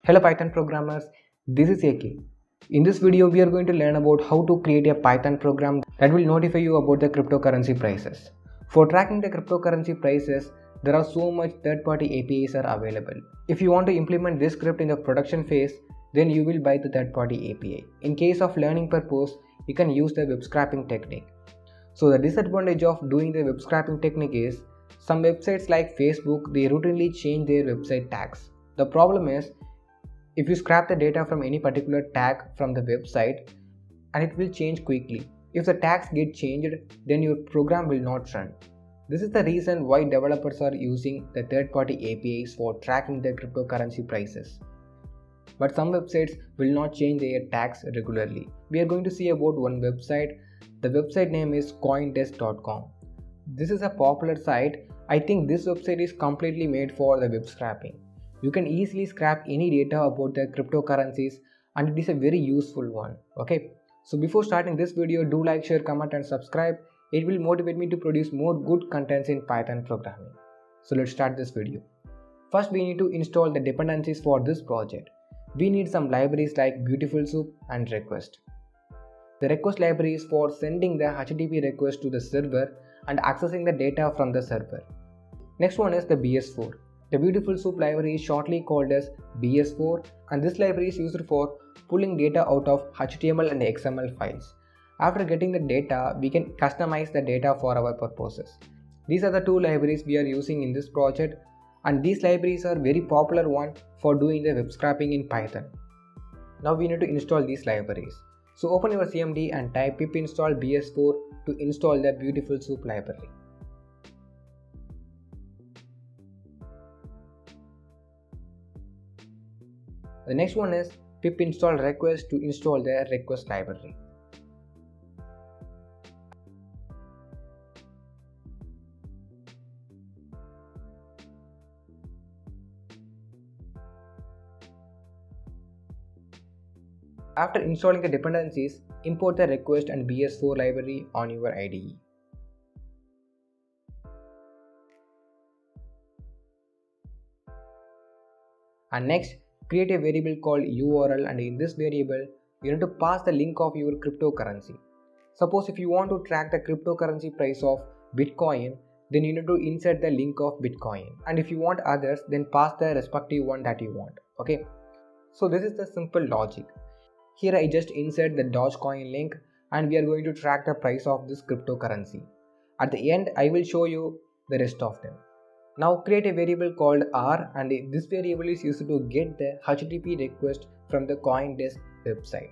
Hello Python programmers, this is AK. In this video we are going to learn about how to create a Python program that will notify you about the cryptocurrency prices. For tracking the cryptocurrency prices, there are so much third-party APIs are available. If you want to implement this script in the production phase, then you will buy the third-party API. In case of learning purpose, you can use the web scraping technique. So the disadvantage of doing the web scraping technique is some websites like Facebook, they routinely change their website tags. The problem is if you scrap the data from any particular tag from the website, and it will change quickly. If the tags get changed, then your program will not run. This is the reason why developers are using the third-party APIs for tracking the cryptocurrency prices. But some websites will not change their tags regularly. We are going to see about one website. The website name is coindesk.com. This is a popular site. I think this website is completely made for the web scraping. You can easily scrap any data about the cryptocurrencies, and it is a very useful one. Okay, so before starting this video, do like, share, comment and subscribe. It will motivate me to produce more good contents in Python programming. So let's start this video. First we need to install the dependencies for this project. We need some libraries like Beautiful Soup and Request. The request library is for sending the HTTP request to the server and accessing the data from the server. Next one is the BS4. The Beautiful Soup library is shortly called as BS4, and this library is used for pulling data out of HTML and XML files. After getting the data, we can customize the data for our purposes. These are the two libraries we are using in this project, and these libraries are very popular one for doing the web scraping in Python. Now we need to install these libraries. So open your CMD and type pip install BS4 to install the Beautiful Soup library. The next one is pip install request to install the request library. After installing the dependencies, import the request and BS4 library on your IDE. And next, create a variable called URL, and in this variable, you need to pass the link of your cryptocurrency. Suppose if you want to track the cryptocurrency price of Bitcoin, then you need to insert the link of Bitcoin. And if you want others, then pass the respective one that you want. Okay. So this is the simple logic. Here I just insert the Dogecoin link, and we are going to track the price of this cryptocurrency. At the end, I will show you the rest of them. Now create a variable called R, and this variable is used to get the HTTP request from the CoinDesk website.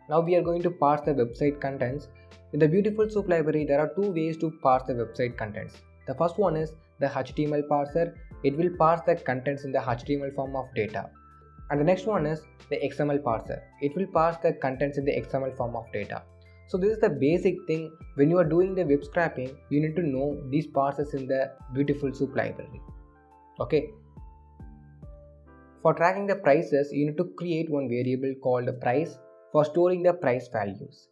Now we are going to parse the website contents. In the Beautiful Soup library, there are two ways to parse the website contents. The first one is the HTML parser. It will parse the contents in the HTML form of data. And the next one is the XML parser. It will parse the contents in the XML form of data. So this is the basic thing. When you are doing the web scraping, you need to know these parsers in the Beautiful Soup library. Okay. For tracking the prices, you need to create one variable called price for storing the price values.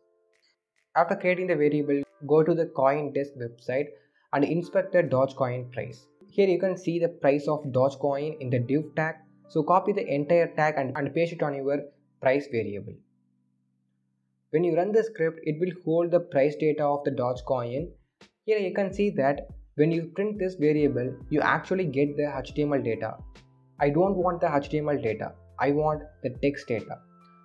After creating the variable, go to the CoinDesk website and inspect the Dogecoin price. Here you can see the price of Dogecoin in the div tag. So copy the entire tag and paste it on your price variable. When you run the script, it will hold the price data of the Dogecoin. Here you can see that when you print this variable, you actually get the HTML data. I don't want the HTML data. I want the text data.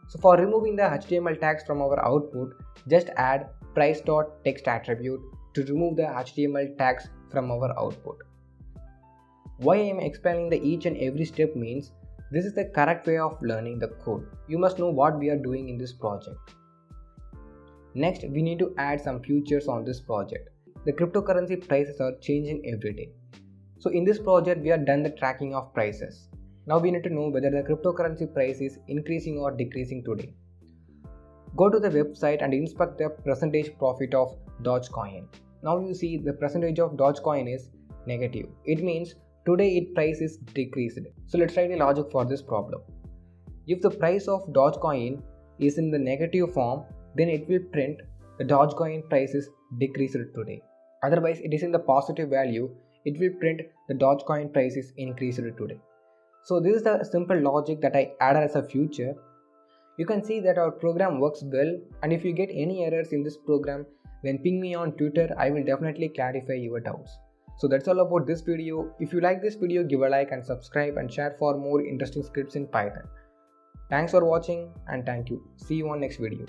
So for removing the HTML tags from our output, just add price.text attribute to remove the HTML tags from our output. Why I am explaining the each and every step means this is the correct way of learning the code. You must know what we are doing in this project. Next, we need to add some features on this project. The cryptocurrency prices are changing every day. So in this project, we have done the tracking of prices. Now we need to know whether the cryptocurrency price is increasing or decreasing today. Go to the website and inspect the percentage profit of Dogecoin. Now you see the percentage of Dogecoin is negative. It means today its price is decreased. So let's write a logic for this problem. If the price of Dogecoin is in the negative form, then it will print the Dogecoin price is decreased today. Otherwise, it is in the positive value, it will print the Dogecoin price is increased today. So this is the simple logic that I added as a feature. You can see that our program works well, and if you get any errors in this program, then ping me on Twitter. I will definitely clarify your doubts. So that's all about this video. If you like this video, give a like and subscribe and share for more interesting scripts in Python. Thanks for watching and thank you. See you on next video.